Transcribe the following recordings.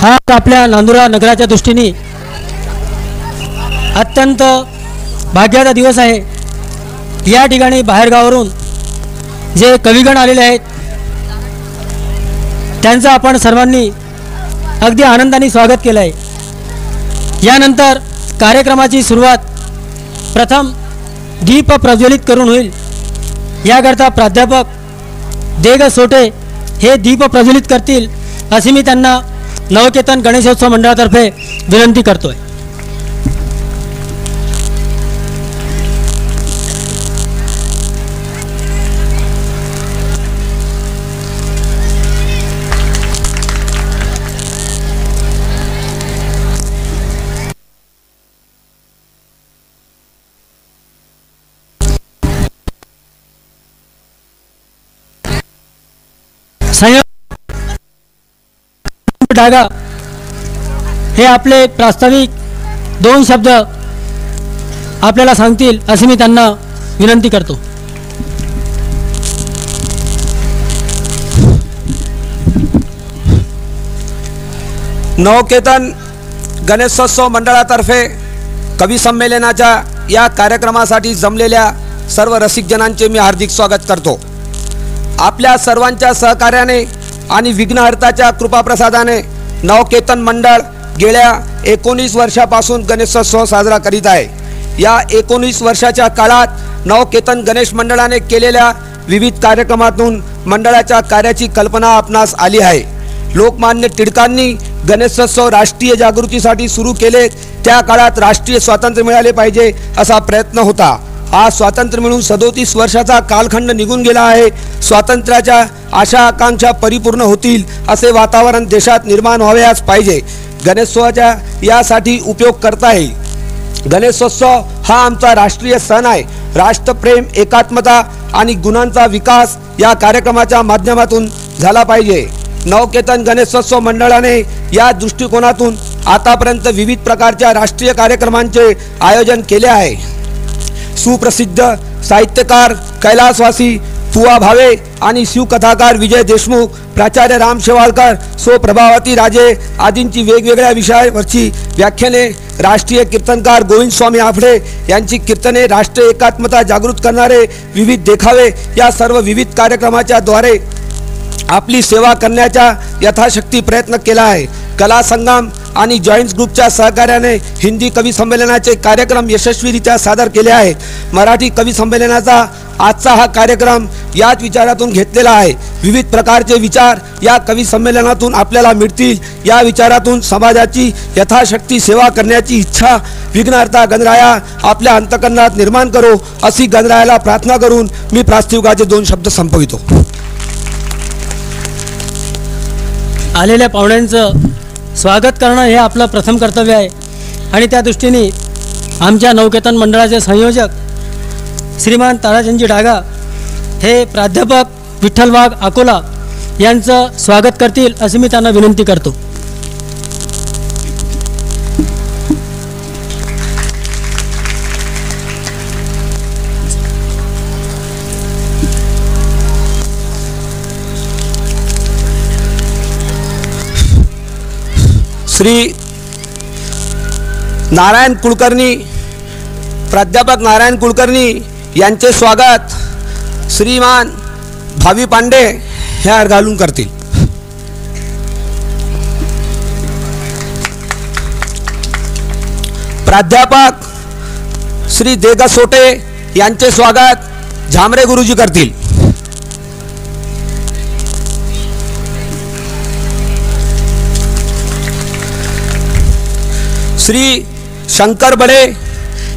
हा आपल्या नांदुरा नगराच्या दृष्टीने अत्यंत भाग्याचा दिवस आहे। या ठिकाणी बाहेरगावावरून जे कविगण आलेले आहेत त्यांचं आपण सर्वांनी अगदी आनंदाने स्वागत केलं आहे। यानंतर कार्यक्रमाची सुरुवात प्रथम दीप प्रज्वलित करून होईल। याकरता प्राध्यापक देग सोटे हे दीप प्रज्वलित करतील अशी मी त्यांना नवकेतन गणेशोत्सव मंडळातर्फे विनंती करतोय। डागा हे आपले प्रास्ताविक 2 शब्द आपल्याला सांगतील अशी मी त्यांना विनंती करतो। नवकेतन गणेशोत्सव मंडळातर्फे कवी संमेलनाच्या या कार्यक्रमासाठी जमलेल्या सर्व रसिकजनांचे मी हार्दिक स्वागत करतो। आपल्या सर्वांच्या सहकार्याने आणि विघ्नहर्ताच्या कृपाप्रसादाने नवकेतन मंडळ गेल्या 19 वर्षापासून गणेशोत्सव साजरा करीत आहे। या 19 वर्षाच्या काळात नवकेतन गणेश मंडळाने केलेल्या विविध कार्यक्रमातून मंडळाच्या कार्याची कल्पना आपणास आली आहे। लोकमान्य टिळकांनी गणेशोत्सव राष्ट्रीय जागृतीसाठी सुरू केले। त्या काळात राष्ट्रीय स्वातंत्र्य मिळाले पाहिजे असा प्रयत्न होता। आज स्वातंत्र्य मिळून 37 वर्षाचा कालखंड निघून गेला आहे। स्वातंत्र्याच्या आशा आकांक्षा परिपूर्ण होतील असे वातावरण देशात निर्माण व्हावयास पाहिजे। गणेशोत्सवाचा यासाठी उपयोग करता येईल। गणेशोत्सव हा आमचा राष्ट्रीय सण आहे। राष्ट्रप्रेम, एकात्मता आणि गुणांचा विकास या कार्यक्रमाच्या माध्यमातून झाला पाहिजे। नवकेतन गणेशोत्सव मंडळाने या दृष्टिकोनातून आतापर्यंत विविध प्रकारच्या राष्ट्रीय कार्यक्रमांचे आयोजन केले आहे। सुप्रसिद्ध साहित्यकार कैलासवासी पुआ भावे आणि शिवकथाकार विजय देशमुख, प्राचार्य राम शेवाळकर, सो प्रभावती राजे आदींची वेगवेगळ्या विषयावरची व्याख्याने, राष्ट्रीय कीर्तनकार गोविंद स्वामी आफडे यांची कीर्तने, राष्ट्रीय एकात्मता जागृत करणारे विविध देखावे या सर्व विविध कार्यक्रमाच्या द्वारे आपली सेवा करण्याचा यथाशक्ती प्रयत्न केला आहे। कला संगम आणि जॉइंट्स ग्रुपच्या सहकार्याने हिंदी कवी संमेलनाचे कार्यक्रम यशस्वीरित्या सादर केले आहेत। मराठी कवी संमेलनाचा आजचा हा कार्यक्रम याच विचारातून घेतलेला आहे। विविध प्रकारचे विचार या कवी संमेलनातून आपल्याला मिळतील। या विचारातून समाजाची यथाशक्ती सेवा करण्याची इच्छा विघ्नहर्ता गणराया आपल्या अंतःकरणात निर्माण करो अशी गणरायाला प्रार्थना करून मी प्रास्ताविकाचे 2 शब्द संपवितो। आलेल्या पाहुण्यांचं स्वागत करणं हे आपलं प्रथम कर्तव्य आहे आणि त्या दृष्टीने आमच्या नवकेतन मंडळाचे संयोजक श्रीमान ताराचंदजी डागा हे प्राध्यापक विठ्ठल वाघ अकोला यांचं स्वागत करतील अशी मी त्यांना विनंती करतो। श्री नारायण कुलकर्णी, प्राध्यापक नारायण कुलकर्णी यांचे स्वागत श्रीमान भावी पांडे हे हार घालून करतील। प्राध्यापक श्री देग सोटे यांचे स्वागत झामरे गुरुजी करतील। श्री शंकर बडे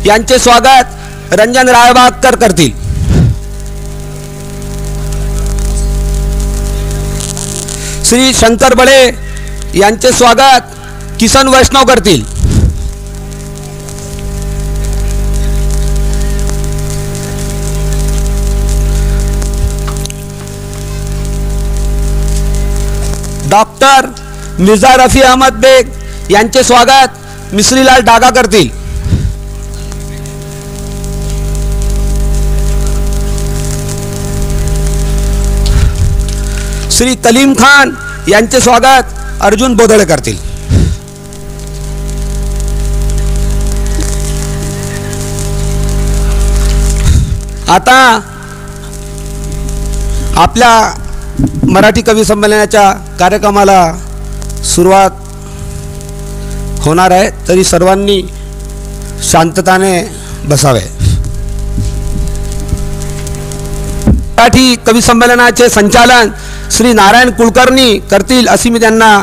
यांचे स्वागत रंजन रायबागकर करतील। श्री शंकर बडे यांचे स्वागत किसन वैष्णव करतील। डॉक्टर मिर्झा रफी अहमद बेग यांचे स्वागत मिश्रीलाल डागा करतील। श्री कलीम खान यांचे स्वागत अर्जुन बोधळे करतील। आता आपल्या मराठी कवी संमेलनाच्या कार्यक्रमाला सुरुवात होणार आहे, तरी सर्वांनी शांतताने बसावे. मराठी कवी संमेलनाचे संचालन श्री नारायण कुलकर्णी करतील अशी मी त्यांना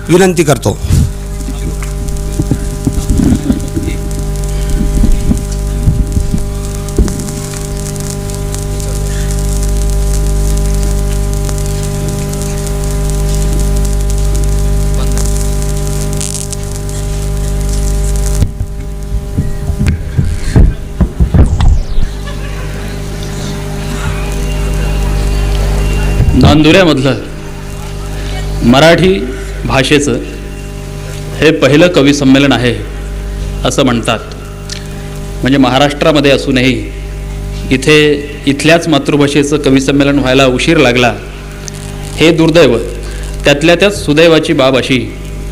विनंती करतो. नांदुऱ्यामधलं मराठी भाषेचं हे पहिलं कवी संमेलन आहे असं म्हणतात. म्हणजे महाराष्ट्रामध्ये असूनही इथल्याच मातृभाषेचं कवी संमेलन व्हायला उशीर लागला हे दुर्दैव. त्यातल्या त्यात सुदैवाची बाब अशी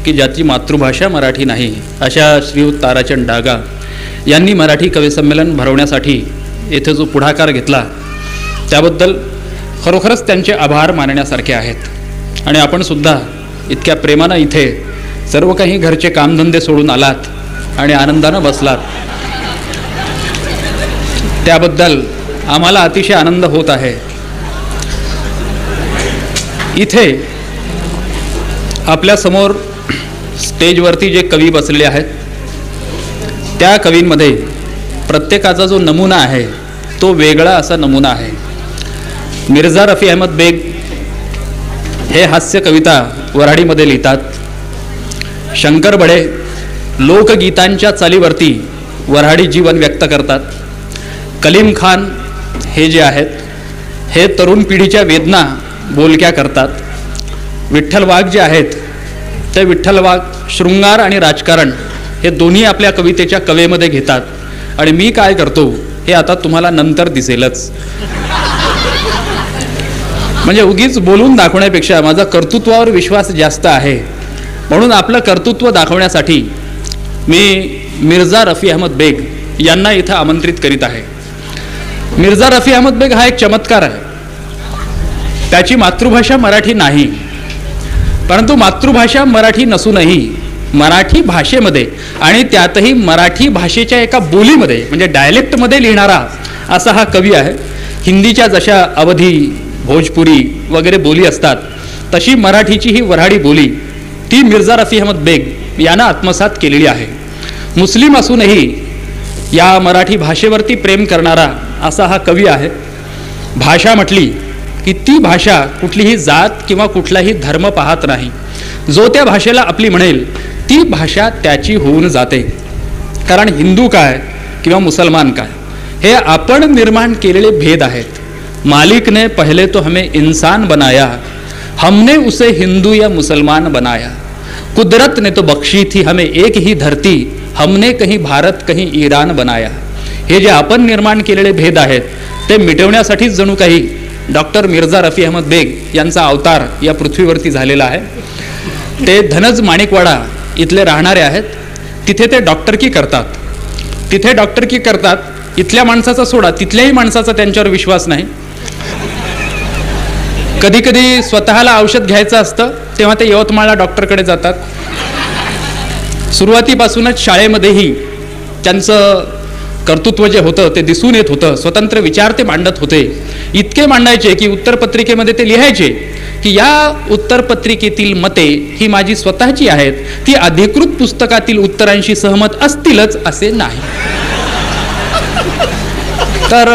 की ज्याची मातृभाषा मराठी नाही अशा श्रीयुत ताराचंद डागा यांनी मराठी कवी संमेलन भरवण्यासाठी येथे जो पुढाकार घेतला त्याबद्दल खरोखरच त्यांचे आभार मानण्यासारखे आहेत. आणि आपण सुद्धा इतक्या प्रेमानं इथे सर्व काही घरचे कामधंदे सोडून आलात आणि आनंदानं बसलात त्याबद्दल आम्हाला अतिशय आनंद होत आहे. इथे आपल्यासमोर स्टेजवरती जे कवी बसलेले आहेत त्या कवींमध्ये प्रत्येकाचा जो नमुना आहे तो वेगळा असा नमुना आहे. मिर्झा रफी अहमद बेग हे हास्य कविता वऱ्हाडीमध्ये लिहितात. शंकर बडे लोकगीतांच्या चालीवरती वऱ्हाडी जीवन व्यक्त करतात. कलीम खान हे जे आहेत हे तरुण पिढीच्या वेदना बोलक्या करतात. विठ्ठल वाघ जे आहेत ते विठ्ठल वाघ शृंगार आणि राजकारण हे दोन्ही आपल्या कवितेच्या कवेमध्ये घेतात. आणि मी काय करतो हे आता तुम्हाला नंतर दिसेलच. म्हणजे उगीच बोलून दाखवण्यापेक्षा माझा कर्तृत्वावर विश्वास जास्त आहे म्हणून आपलं कर्तृत्व दाखवण्यासाठी मी मिर्झा रफी अहमद बेग यांना इथं आमंत्रित करीत आहे. मिर्झा रफी अहमद बेग हा एक चमत्कार आहे. त्याची मातृभाषा मराठी नाही, परंतु मातृभाषा मराठी नसूनही मराठी भाषेमध्ये आणि त्यातही मराठी भाषेच्या एका बोलीमध्ये म्हणजे डायलेक्टमध्ये लिहिणारा असा हा कवी आहे. हिंदीच्या जशा अवधी भोजपुरी वगैरे बोली असतात तशी मराठीची ही वऱ्हाडी बोली ती मिर्झा रफी अहमद बेग यानं आत्मसात केलेली आहे. मुस्लिम असूनही या मराठी भाषेवरती प्रेम करणारा असा हा कवी आहे. भाषा म्हटली की ती भाषा कुठलीही जात किंवा कुठलाही धर्म पाहत नाही. जो त्या भाषेला आपली म्हणेल ती भाषा त्याची होऊन जाते. कारण हिंदू काय किंवा मुसलमान काय हे आपण निर्माण केलेले भेद आहेत. मालिक ने पहले तो हमें इंसान बनाया, हमने उसे हिंदू या मुसलमान बनाया. कुदरत ने तो बख्शी थी हमें एक ही धरती, हमने कहीं भारत कहीं ईरान बनाया. हे जे आपण निर्माण केलेले भेद आहेत ते मिटवण्यासाठीच जणू काही डॉक्टर मिर्झा रफी अहमद बेग यांचा अवतार या पृथ्वीवरती झालेला आहे. ते धनज माणिकवाडा इथले राहणारे आहेत. तिथे ते डॉक्टरकी करतात. तिथे डॉक्टरकी करतात. इथल्या माणसाचा सोडा तिथल्याही माणसाचा त्यांच्यावर विश्वास नाही. कधी कधी स्वतःला औषध घ्यायचं असतं तेव्हा ते यवतमाळला डॉक्टरकडे जातात. सुरुवातीपासूनच शाळेमध्येही त्यांचं कर्तृत्व जे होतं ते दिसून येत होतं. स्वतंत्र विचार ते मांडत होते. इतके मांडायचे की उत्तरपत्रिकेमध्ये ते लिहायचे की या उत्तरपत्रिकेतील मते ही माझी स्वतःची आहेत, ती अधिकृत पुस्तकातील उत्तरांशी सहमत असतीलच असे नाही. तर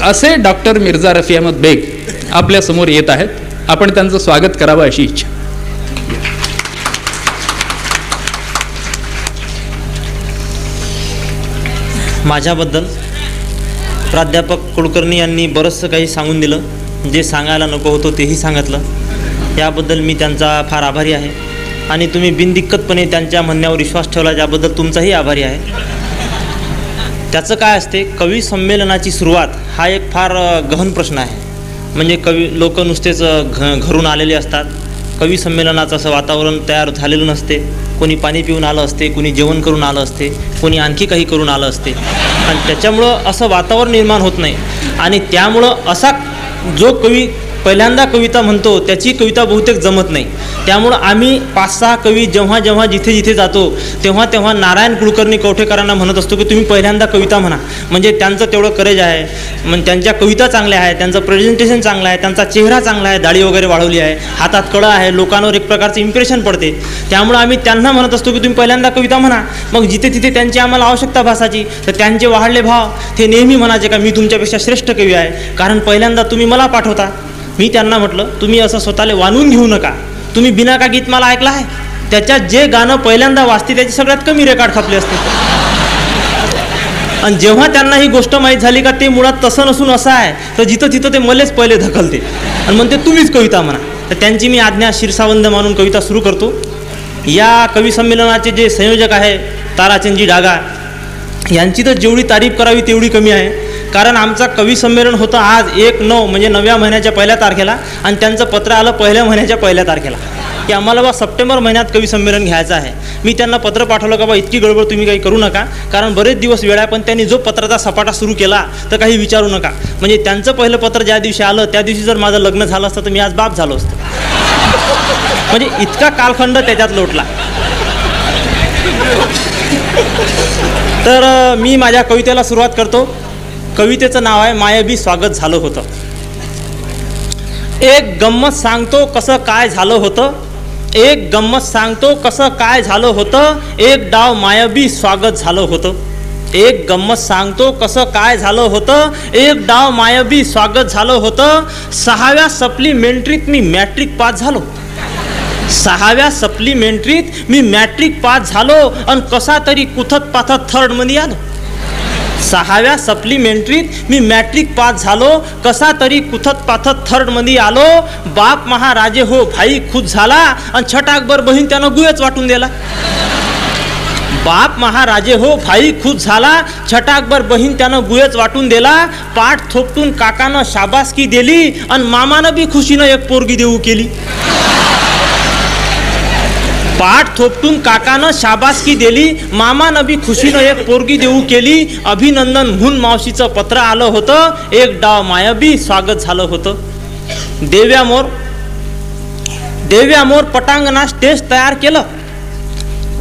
असे डॉक्टर मिर्झा रफी अहमद बेग आपल्या समोर येत आहेत. आपण त्यांचं स्वागत करावं अशी इच्छा. माझ्याबद्दल प्राध्यापक कुलकर्णी यांनी बरंचसं काही सांगून दिलं. जे सांगायला नको होतं तेही सांगितलं. याबद्दल मी त्यांचा फार आभारी आहे. आणि तुम्ही बिनदिक्कतपणे त्यांच्या म्हणण्यावर विश्वास ठेवला त्याबद्दल तुमचाही आभारी आहे. त्याचं काय असते, कवी संमेलनाची सुरुवात हा एक फार गहन प्रश्न आहे. म्हणजे लोक नुसतेच घरून आलेले असतात. कवी संमेलनाचं असं वातावरण तयार झालेलं नसते. कोणी पाणी पिऊन आलं असते, कोणी जेवण करून आलं असते, कोणी आणखी काही करून आलं असते. आणि त्याच्यामुळं असं वातावरण निर्माण होत नाही. आणि त्यामुळं असा जो कवी पहिल्यांदा कविता म्हणतो त्याची कविता बहुतेक जमत नाही. त्यामुळं आम्ही 5-6 कवी जेव्हा जिथे जिथे जातो तेव्हा नारायण कुलकर्णी कवठेकरांना म्हणत असतो की तुम्ही पहिल्यांदा कविता म्हणा. म्हणजे त्यांचं तेवढं करेज आहे, म्हणजे त्यांच्या कविता चांगल्या आहे, त्यांचं प्रेझेंटेशन चांगलं आहे, त्यांचा चेहरा चांगला आहे, दाढी वगैरे वाढवली आहे, हातात कळं आहे, लोकांवर एक प्रकारचं इम्प्रेशन पडते. त्यामुळं आम्ही त्यांना म्हणत असतो की तुम्ही पहिल्यांदा कविता म्हणा. मग जिथे तिथे त्यांची आम्हाला आवश्यकता भासायची तर त्यांचे वाढले भाव ते नेहमी म्हणायचे का मी तुमच्यापेक्षा श्रेष्ठ कवी आहे, कारण पहिल्यांदा तुम्ही मला पाठवता. मी त्यांना म्हटलं तुम्ही असं स्वतःला वानून घेऊ नका. तुम्ही बिना का गीतमाला ऐकला आहे, त्याच्यात जे गाणं पहिल्यांदा वाजते त्याची सगळ्यात कमी रेकॉर्ड खपले असते. आणि जेव्हा त्यांना ही गोष्ट माहीत झाली का ते मुळात तसं नसून असं आहे तर जिथं तिथं ते मलेच पहिले ढकलते आणि म्हणते तुम्हीच कविता म्हणा. तर त्यांची मी आज्ञा शिरसावंद मानून कविता सुरू करतो. या कवी संमेलनाचे जे संयोजक आहे ताराचंदजी डागा यांची तर जेवढी तारीफ करावी तेवढी कमी आहे. कारण आमचा कवी संमेलन होतं आज 1/9 म्हणजे 9व्या महिन्याच्या 1 तारखेला आणि त्यांचं पत्र आलं 1 महिन्याच्या 1 तारखेला की आम्हाला बा सप्टेंबर महिन्यात कवी संमेलन घ्यायचं आहे. मी त्यांना पत्र पाठवलं का बा इतकी गडबड तुम्ही काही करू नका, कारण बरेच दिवस वेळ आहे. पण त्यांनी जो पत्राचा सपाटा सुरू केला तर काही विचारू नका. म्हणजे त्यांचं पहिलं पत्र ज्या दिवशी आलं त्या दिवशी जर माझं लग्न झालं असतं तर मी आज बाप झालो असतो. म्हणजे इतका कालखंड त्याच्यात लोटला. तर मी माझ्या कवितेला सुरुवात करतो. कवितेचं नाव आहे मायाबी स्वागत झालं होतं. एक गंमत सांगतो कसं काय झालं होतं, एक गंमत सांगतो कसं काय झालं होतं, एक डाव मायाबी स्वागत झालं होतं. एक गंमत सांगतो कसं काय झालं होतं, एक डाव मायाबी स्वागत झालं होतं. 6व्या सप्लिमेंटरीत मी मॅट्रिक पास झालो. 6व्या सप्लिमेंटरीत मी मॅट्रिक पास झालो आणि कसा तरी कुथत पाथत थर्डमध्ये आलो. 6व्या सप्लिमेंटरीत मी मॅट्रिक पास झालो, कसा तरी कुथत पाथत थर्डमध्ये आलो. बाप महाराजे हो भाई खुद झाला आणि छटाकभर बहीण त्यानं गुयच वाटून दिला. बाप महाराजे हो भाई खुद झाला, छटाकभर बहीण त्यानं गुयच वाटून दिला. पाठ थोपटून काकानं शाबासकी दिली आणि मामानं बी खुशीनं एक पोरगी देऊ केली. पाठ थोपटून काकानं शाबासकी दिली, मामानं बी खुशीनं एक पोरगी देऊ केली. अभिनंदन म्हणून मावशीचं पत्र आलं होतं, एक डाव मायाबी स्वागत झालं होतं. देव्या मोर पटांगणा स्टेज तयार केलं.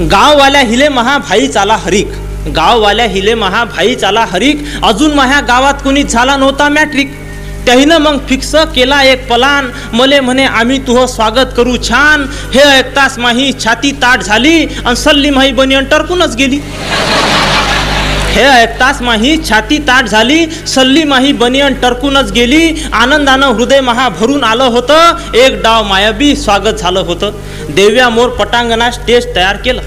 गाववाल्या हिले महाभाई चाला हरिक, गाववाल्या हिले महाभाई चाला हरिक. अजून माझ्या गावात कुणी झाला नव्हता मॅट्रिक. त्याहीनं मग फिक्स केला एक प्लान, मले म्हणे आम्ही तुझं स्वागत करू छान. हे ऐकताच माही छाती ताट झाली आणि सल्ली माही बनियन टरकूनच गेली. हे ऐकताच माही छाती ताट झाली, सल्ली माही बनियन टरकूनच गेली. आनंदानं हृदय महा भरून आलं होतं, एक डाव मायाबी स्वागत झालं होतं. देव्या मोर पटांगणा स्टेज तयार केलं.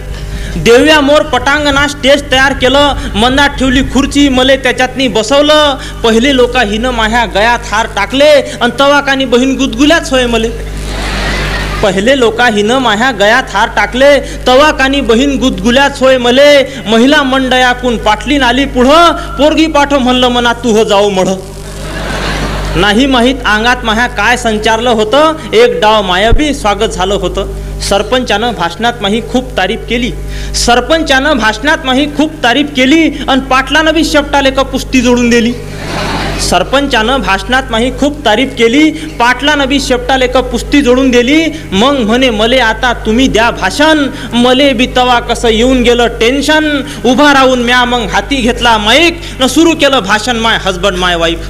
देव्या मोर पटांगणा स्टेज तयार केलं. मंदात ठेवली खुर्ची, मले त्याच्यातनी बसवलं. पहिले लोक हिनं माझ्या गळ्यात हार टाकले आणि तवाकानी बहीण गुदगुल्याच होय मले. पहिले लोक हिनं माझ्या गळ्यात हार टाकले, तवाकानी बहीण गुदगुल्याच होय मले. महिला मंडळाकून पाटलीन आली पुढं, पोरगी पाठव म्हणलं मना तुह जाऊ मढ. नाही माहीत अंगात माझ्या काय संचारलं होतं, एक डाव मायाबी स्वागत झालं होतं. सरपंचानं भाषणात माही खूप तारीफ केली. सरपंचानं भाषणात माही खूप तारीफ केली आणि पाटलानं बी शेपटाले का पुस्ती जोडून दिली. सरपंचानं भाषणात माही खूप तारीफ केली, पाटलानं बी शेपटाले का पुस्ती जोडून दिली. मग म्हणे मले आता तुम्ही द्या भाषण, मले बी तवा कसं येऊन गेलं टेन्शन. उभा राहून म्या मग हाती घेतला माईक न सुरू केलं भाषण माय हजबंड माय वाईफ.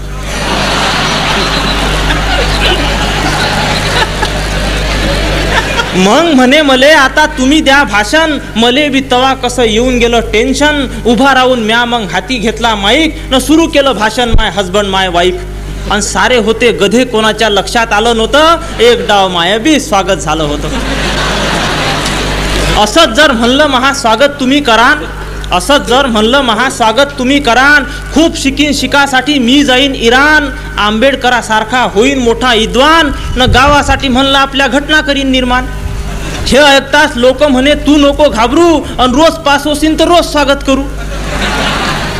मग म्हणे मले आता तुम्ही द्या भाषण, मले बी तवा कसं येऊन गेलं टेन्शन. उभा राहून म्या मग हाती घेतला माईक न सुरू केलं भाषण माय हजबंड माय वाईफ. आणि सारे होते गधे, कोणाच्या लक्षात आलं नव्हतं, एक डाव मायाबी स्वागत झालं होतं. असंच जर म्हणलं महास्वागत तुम्ही करान, असंच जर म्हणलं महास्वागत तुम्ही करान. खूप शिकीन शिकासाठी मी जाईन इराण. आंबेडकरासारखा होईन मोठा विद्वान न गावासाठी म्हणलं आपल्या घटना करीन निर्माण. हे ऐकताच लोक म्हणे तू नको घाबरू आणि रोज पास होशील तर रोज स्वागत करू.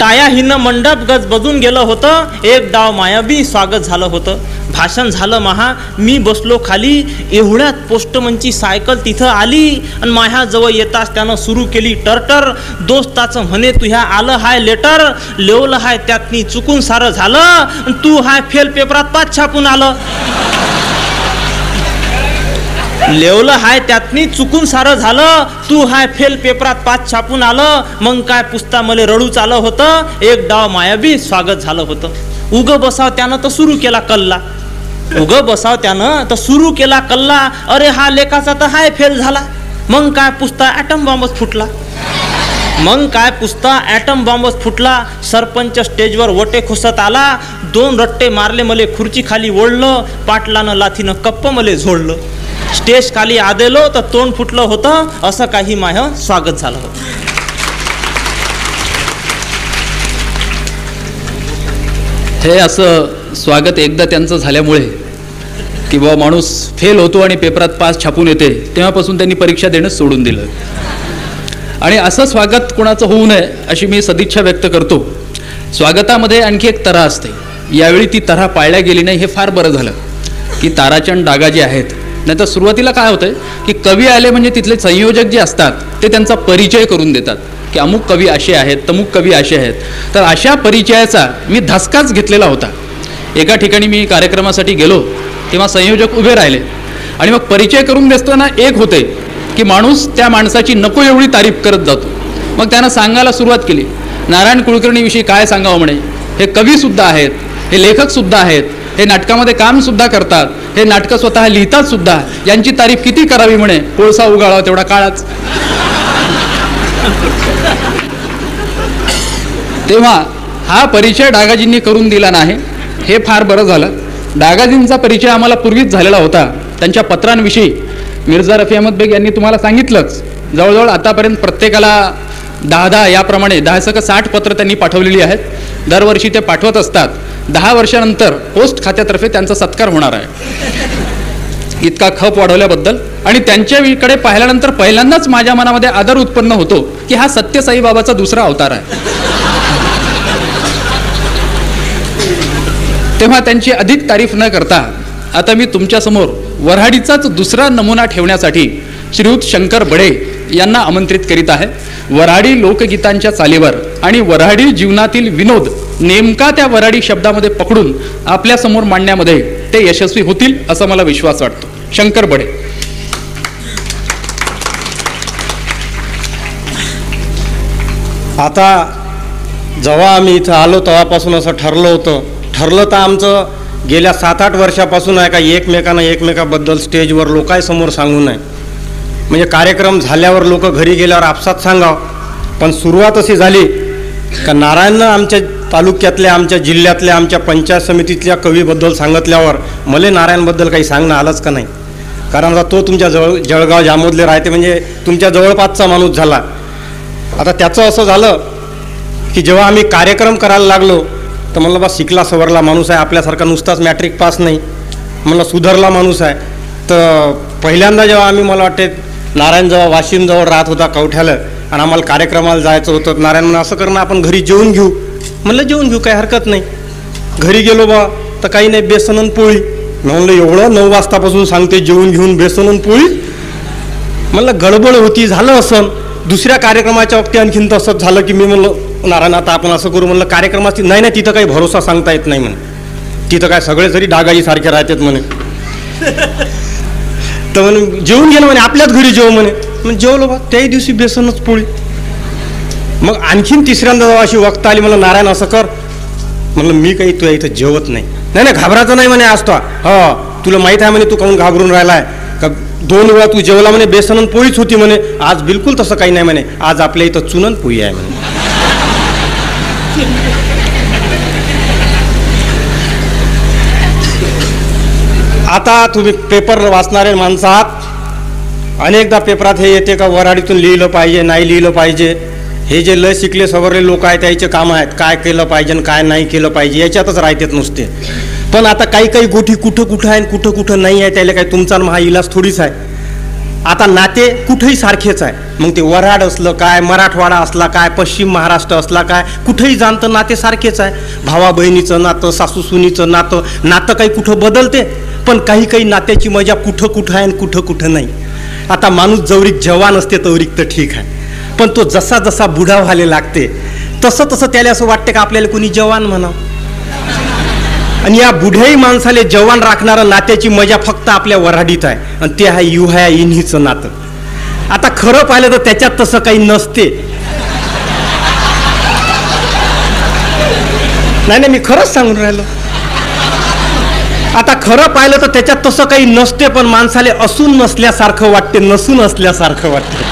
टाया हिनं मंडप गज बजून गेलं होतं, एक डाव मायाबी स्वागत झालं होतं. भाषण झालं महा, मी बसलो खाली. एवढ्यात पोस्टमनची सायकल तिथं आली आणि माझ्याजवळ येताच त्यानं सुरू केली टरटर. दोस्ताचं म्हणे तुह्या आलं हाय लेटर, लिवलं हाय त्यातनी चुकून सारं झालं आणि तू हाय फेल पेपरात 5 छापून आलं. लेवलं हाय त्यातनी चुकून सारं झालं, तू हाय फेल पेपरात 5 छापून आलं. मग काय पुसता मले रडूच आलं होतं, एक डाव मायाबी स्वागत झालं होतं. उग बसाव त्यानं तर सुरू केला कल्ला, उग बसाव त्यानं तर सुरू केला कल्ला. अरे हा लेखाचा तर हाय फेल झाला. मग काय पुसता ॲटम बॉम्बच फुटला, मग काय पुसता ॲटम बॉम्बच फुटला. सरपंच स्टेजवर वटे खुसत आला, 2 रट्टे मारले मले खुर्ची खाली ओढलं, पाटलानं लाथीनं कप्प मले झोडलं. स्टेज खाली आदेलो तर तोंड फुटलं होतं, असं काही माझं स्वागत झालं होतं. हे असं स्वागत एकदा त्यांचं झाल्यामुळे की बाबा माणूस फेल होतो आणि पेपरात 5 छापून येते, तेव्हापासून त्यांनी परीक्षा देणं सोडून दिलं. आणि असं स्वागत कोणाचं होऊ नये अशी मी सदिच्छा व्यक्त करतो. स्वागतामध्ये आणखी एक तऱ्हा असते, यावेळी ती तऱ्हा पाळल्या गेली नाही, हे फार बरं झालं की ताराचंद आणि डागा जे आहेत. नाही तर सुरुवातीला काय होतंय की कवी आले म्हणजे तिथले संयोजक जे असतात ते त्यांचा परिचय करून देतात की अमुक कवी असे आहेत, तमुक कवी असे आहेत. तर अशा परिचयाचा मी धसकाच घेतलेला होता. एका ठिकाणी मी कार्यक्रमासाठी गेलो तेव्हा संयोजक उभे राहिले आणि मग परिचय करून देताना एक होते की माणूस त्या माणसाची नको एवढी तारीफ करत जातो. मग त्यानं सांगायला सुरुवात केली, नारायण कुलकर्णीविषयी काय सांगावं म्हणे, हे कवीसुद्धा आहेत, हे लेखकसुद्धा आहेत, हे नाटकामध्ये कामसुद्धा करतात, हे नाटकं स्वतः लिहितात सुद्धा, यांची तारीफ किती करावी म्हणे, कोळसा उगाळावा तेवढा काळाच. तेव्हा हा परिचय डागाजींनी करून दिला नाही, हे फार बरं झालं. डागाजींचा परिचय आम्हाला पूर्वीच झालेला होता. त्यांच्या पत्रांविषयी मिर्झा रफी अहमद बेग यांनी तुम्हाला सांगितलंच. जवळजवळ आतापर्यंत प्रत्येकाला 10 याप्रमाणे 60 पत्र त्यांनी पाठवलेली आहेत. दरवर्षी ते पाठवत असतात. 10 वर्षानंतर पोस्ट खात्यातर्फे त्यांचा सत्कार होणार आहे. इतका खप वाढवल्याबद्दल आणि त्यांच्याकडे पाहिल्यानंतर पहिल्यांदाच माझ्या मनामध्ये आदर उत्पन्न होतो की हा सत्यसाई बाबाचा दुसरा अवतार आहे. तेव्हा त्यांची अधिक तारीफ न करता आता मी तुमच्यासमोर वऱ्हाडीचाच दुसरा नमुना ठेवण्यासाठी श्रीयुत शंकर बडे यांना आमंत्रित करीत आहे. वऱ्हाडी लोकगीतांच्या चालीवर आणि वऱ्हाडी जीवनातील विनोद नेमका त्या वऱ्हाडी शब्दामध्ये पकडून आपल्यासमोर मांडण्यामध्ये ते यशस्वी होतील असा मला विश्वास वाटतो. शंकर बडे. आता जेव्हा आम्ही इथं आलो तेव्हापासून असं ठरलं तर आमचं गेल्या 7-8 वर्षापासून आहे का एकमेकाबद्दल स्टेजवर लोकांसमोर सांगू नये, म्हणजे कार्यक्रम झाल्यावर लोक घरी गेल्यावर आपसात सांगावं. पण सुरुवात अशी झाली का नारायणनं आमच्या तालुक्यातल्या, आमच्या जिल्ह्यातल्या, आमच्या पंचायत समितीतल्या कवीबद्दल सांगितल्यावर मला नारायणबद्दल काही सांगणं आलंच का नाही. कारण आता तो तुमच्या जळगाव जामोदले राहते, म्हणजे तुमच्या जवळपासचा माणूस झाला. आता त्याचं असं झालं की जेव्हा आम्ही कार्यक्रम करायला लागलो तर म्हणलं बा शिकला सवरला माणूस आहे, आपल्यासारखा नुसताच मॅट्रिक पास नाही, म्हणलं सुधारला माणूस आहे. तर पहिल्यांदा जेव्हा आम्ही, मला वाटते नारायण जेव्हा वाशिमजवळ राहत होता कवठ्याला आणि आम्हाला कार्यक्रमाला जायचं होतं, नारायण म्हणून असं करणं आपण घरी जेवून घेऊ. म्हणलं जेवून घेऊ, काही हरकत नाही. घरी गेलो बा तर काही नाही, बेसन आणि पोळी. म्हणलं एवढं 9 वाजतापासून सांगते जेवून घेऊन बेसन आणि पोळी. म्हणलं गडबड होती, झालं असं. दुसऱ्या कार्यक्रमाच्या वक्ती आणखीन तसंच झालं की मी म्हणलं नारायण आता आपण असं करू, म्हणलं कार्यक्रमाची नाही तिथं काही भरोसा सांगता येत नाही म्हणे, तिथं काय सगळे जरी डागाजी सारखे राहतात म्हणे. तर म्हणे जेवून गेलं म्हणे, आपल्याच घरी जेव म्हणे. मग जेवलो बा, त्याही दिवशी बेसनच पोळी. मग आणखीन तिसऱ्यांदा जेव्हा अशी वक्त आली, मला नारायण असं कर, म्हणलं मी काही तुला इथं जेवत नाही. नाही घाबरायचं नाही म्हणे आज तो. तुला माहीत आहे म्हणे तू काहून घाबरून राहिलाय का, 2 वेळा तू जेवला म्हणे, बेसन आणि पोळीच होती म्हणे. आज बिलकुल तसं काही नाही म्हणे, आज आपल्या इथं चुनन पोळी आहे म्हणे. आता तुम्ही पेपर वाचणारे माणसं आहात, अनेकदा पेपरात हे येते का वऱ्हाडीतून लिहिलं पाहिजे, नाही लिहिलं पाहिजे. हे जे लय शिकले सवरले लोक आहेत त्याचे कामं आहेत काय केलं पाहिजे आणि काय नाही केलं पाहिजे याच्यातच राहतात नुसते. पण आता काही गोष्टी कुठं आहे आणि कुठं नाही आहे, त्याला काही तुमचा हा इलाज थोडीच आहे. आता नाते कुठेही सारखेच आहे. मग ते वऱ्हाड असलं काय, मराठवाडा असला काय, पश्चिम महाराष्ट्र असला काय, कुठेही जाणतं नाते सारखेच आहे. भावा बहिणीचं नातं, सासू सुनीचं नातं काही कुठं बदलते, पण काही काही नात्याची मजा कुठं कुठं आहे आणि कुठं कुठं नाही. आता माणूस जवळीक जवान असते तवरीक तर ठीक आहे, पण तो जसा जसा बुढा व्हायला लागते तसं तसं त्याला असं वाटतं का आपल्याला कोणी जवान म्हणावं. आणि या बुढ्याही माणसाले जवान राखणारं नात्याची मजा फक्त आपल्या वऱ्हाडीत आहे, आणि ते आहे युहाया इन्हीचं नातं. आता खरं पाहिलं तर त्याच्यात तसं काही नसते. नाही मी खरंच सांगून राहिलो. आता खरं पाहिलं तर त्याच्यात तसं काही नसते, पण माणसाले असून नसल्यासारखं वाटते, नसून असल्यासारखं वाटते.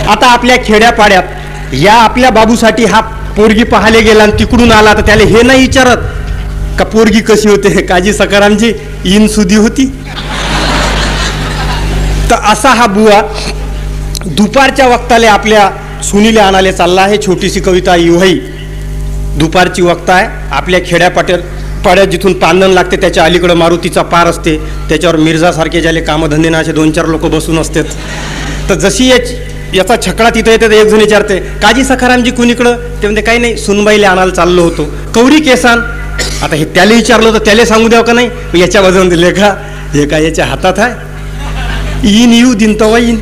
आता आपल्या खेड्यापाड्यात या आपल्या बाबूसाठी हा पोरगी पाहायला गेला आणि तिकडून आला, तर त्याला हे नाही विचारत का पोरगी कशी होते, काजी सकारामजी इन सुधी होती. तर असा हा बुवा दुपारच्या वक्ताले आपल्या सुनीले आणाले चालला आहे. छोटीशी कविता युहाई. दुपारची वक्त आहे. आपल्या खेड्यापाड्यात जिथून पांदण लागते त्याच्या अलीकडं मारुतीचा पार असते, त्याच्यावर मिर्झासारखे ज्याले कामधंदे असे 2-4 लोक बसून असतात. तर जशी याचा छकडा तिथं येते तर एक जण विचारते काजी सखारामजी कुणीकडं, ते म्हणते काही नाही सुनबाईले आणायला चाललो होतो. कवरी केसान. आता हे त्याला विचारलं तर त्याला सांगू द्यावं का नाही, याच्या बाजून दिले का हे काय याच्या हातात आहे, इन येऊ दिन तवा इन.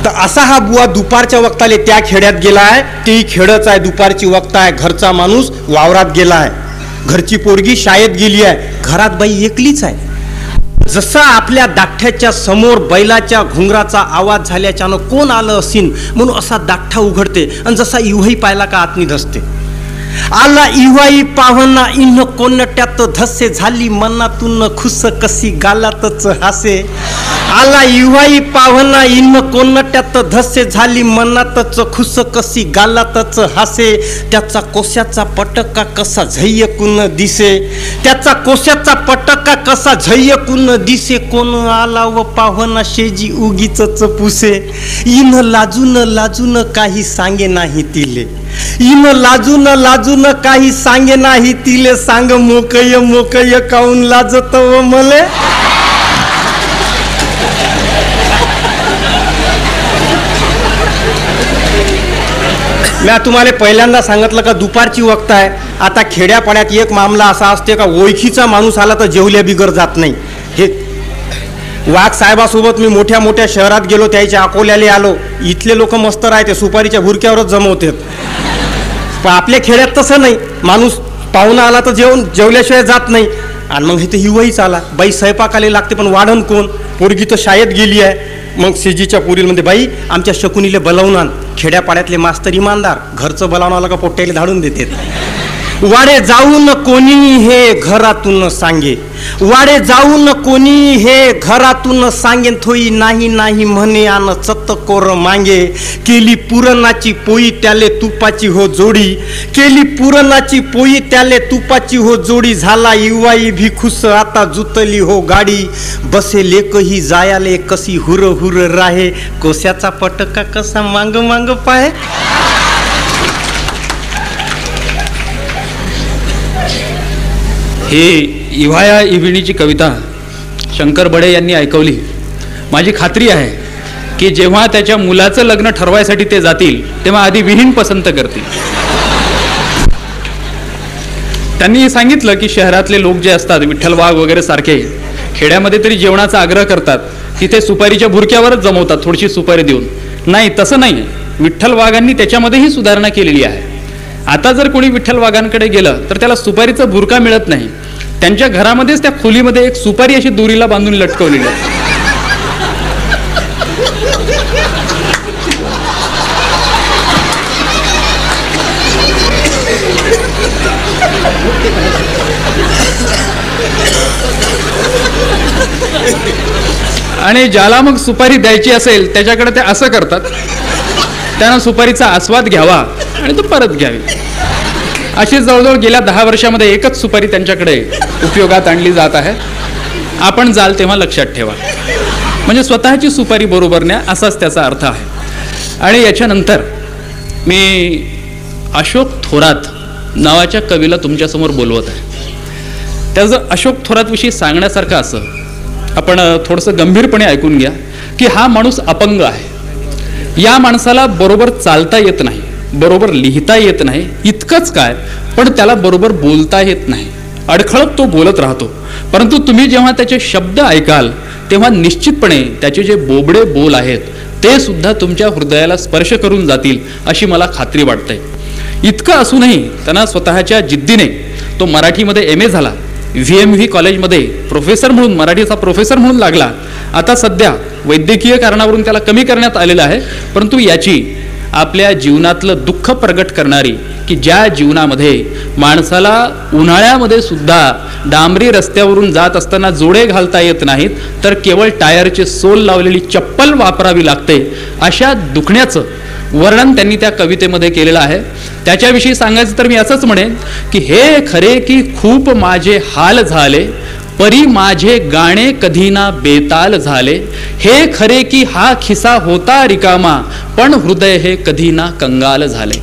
तर असा हा बुवा दुपारच्या वक्ताले त्या खेड्यात गेला आहे. तेही खेडच आहे, दुपारची वक्त आहे. घरचा माणूस वावरात गेला आहे, घरची पोरगी शाळेत गेली आहे, घरात बाई एकलीच आहे. जसा आपल्या दाठ्याच्या समोर बैलाच्या घुंगराचा आवाज झाल्याच्यानं कोण आलं असीन म्हणून असा दाठा उघडते, आणि जसा इव्हाई पाहिला का आतनी धसते. आला इव्हाई पाहना इन कोणत्यात धसे, झाली मनातून खुस कशी गालातच हासे. आला इव्हाई पाहना इन कोणत्यात धसे, झाली मनातच खुस कशी गालातच हासे. त्याचा कोशाचा पटका कसा झयकून दिसे, त्याचा कोशाचा पटका कसा झयकून दिसे. कोण आला व पाहना शेजी उगीच पुसे. इन लाजून लाजून काही सांगे नाही तिले, इन लाजून लाजून काही सांगे नाही तिले. सांग मोकय मोकय काऊन लाजत व मले. मी तुम्हाला पहिल्यांदा सांगितलं का दुपारची वक्त आहे. आता खेड्यापाड्यात एक मामला असा असते का ओळखीचा माणूस आला तर जेवल्या बिगर जात नाही. हे वाघ साहेबासोबत मी मोठ्या मोठ्या शहरात गेलो, त्याच्या अकोल्याला आलो, इथले लोक मस्त राहते, सुपारीच्या भुरक्यावरच जमवतात. पण आपल्या खेड्यात तसं नाही. माणूस पाहुणा आला तर जेवल्याशिवाय जात नाही. आणि मग इथे हिवाईच आला, बाई स्वयंपाकाला लागते, पण वाढण कोण, पोरगी तर शाळेत गेली आहे. मग शेजीच्या पुरील म्हणते बाई आमच्या शकुनीले बोलावून आण. खेड्यापाड्यातले मास्तर इमानदार, घरचं बोलावून आलं का पोट्याला धाडून देतात. वाडे जाऊन कोणी हे घरातून सांगे, वाडे जाऊन कोणी हे घरातून सांगेन. थोई नाही नाही म्हणे आन चतकोर मांगे. केली पुरणाची पोळी त्याले तुपाची हो जोडी, केली पुरणाची पोळी त्याले तुपाची हो जोडी. झाला युवाई भी खुश आता जुतली हो गाडी. बसे लेकही जायाले कशी हुर हुर राहे. कोशाचा पटका कसा मांग मांग पाहे. हे इव्हाया इव्हिणीची कविता शंकर बडे यांनी ऐकवली. माझी खात्री आहे की जेव्हा त्याच्या मुलाचं लग्न ठरवायसाठी ते जातील तेव्हा आधी विहीण पसंत करतील. त्यांनी सांगितलं की शहरातले लोक जे असतात, विठ्ठल वाघ वगैरे सारखे, खेड्यामध्ये तरी जेवणाचा आग्रह करतात, तिथे सुपारीच्या भुरक्यावरच जमवतात थोडीशी सुपारी देऊन. नाही, तसं नाही. विठ्ठल वाघांनी त्याच्यामध्येही सुधारणा केलेली आहे. आता जर कोणी विठ्ठल वाघांकडे गेलं तर त्याला सुपारीचा भुरका मिळत नाही. त्यांच्या घरामध्येच त्या खोलीमध्ये एक सुपारी अशी दोरीला बांधून लटकवलेली आहे. आणि ज्याला मग सुपारी द्यायची असेल त्याच्याकडे ते असं करतात, त्यानं सुपारीचा आस्वाद घ्यावा आणि तो परत घ्यावी. अशी जवळजवळ गेल्या 10 वर्षामध्ये एकच सुपारी त्यांच्याकडे उपयोगात आणली जात आहे. आपण जाल तेव्हा लक्षात ठेवा. म्हणजे स्वतःची सुपारी बरोबर न्या, असाच त्याचा अर्थ आहे. आणि याच्यानंतर मी अशोक थोरात नावाच्या कवीला तुमच्यासमोर बोलवत आहे. त्याचं अशोक थोरातविषयी सांगण्यासारखं असं आपण थोडंसं गंभीरपणे ऐकून घ्या की हा माणूस अपंग आहे. या माणसाला बरोबर चालता येत नाही, बरोबर लिहिता येत नाही, इतकंच काय पण त्याला बरोबर बोलता येत नाही. अडखळत तो बोलत राहतो. परंतु तुम्ही जेव्हा त्याचे शब्द ऐकाल तेव्हा निश्चितपणे त्याचे जे बोबडे बोल आहेत ते सुद्धा तुमच्या हृदयाला स्पर्श करून जातील अशी मला खात्री वाटते. इतकं असूनही त्यांना स्वतःच्या जिद्दीने तो मराठीमध्ये MA झाला, VMV कॉलेजमध्ये प्रोफेसर म्हणून, मराठीचा प्रोफेसर म्हणून लागला. आता सध्या वैद्यकीय कारणावरून त्याला कमी करण्यात आलेलं आहे, परंतु याची आपल्या जीवनातलं दुःख प्रगट करणारी की ज्या जीवनामध्ये माणसाला उन्हाळ्यामध्ये सुद्धा डांबरी रस्त्यावरून जात असताना जोडे घालता येत नाहीत, तर केवळ टायरचे सोल लावलेली चप्पल वापरावी लागते, अशा दुखण्याचं वर्णन त्यांनी त्या कवितेमध्ये केलेलं आहे. त्याच्याविषयी सांगायचं तर मी असंच म्हणेन की हे खरे की खूप माझे हाल झाले, परी माझे गाणे कधी ना बेताल झाले. हे खरे की हा खिसा होता रिकामा, पण हृदय हे कधी ना कंगाल झाले.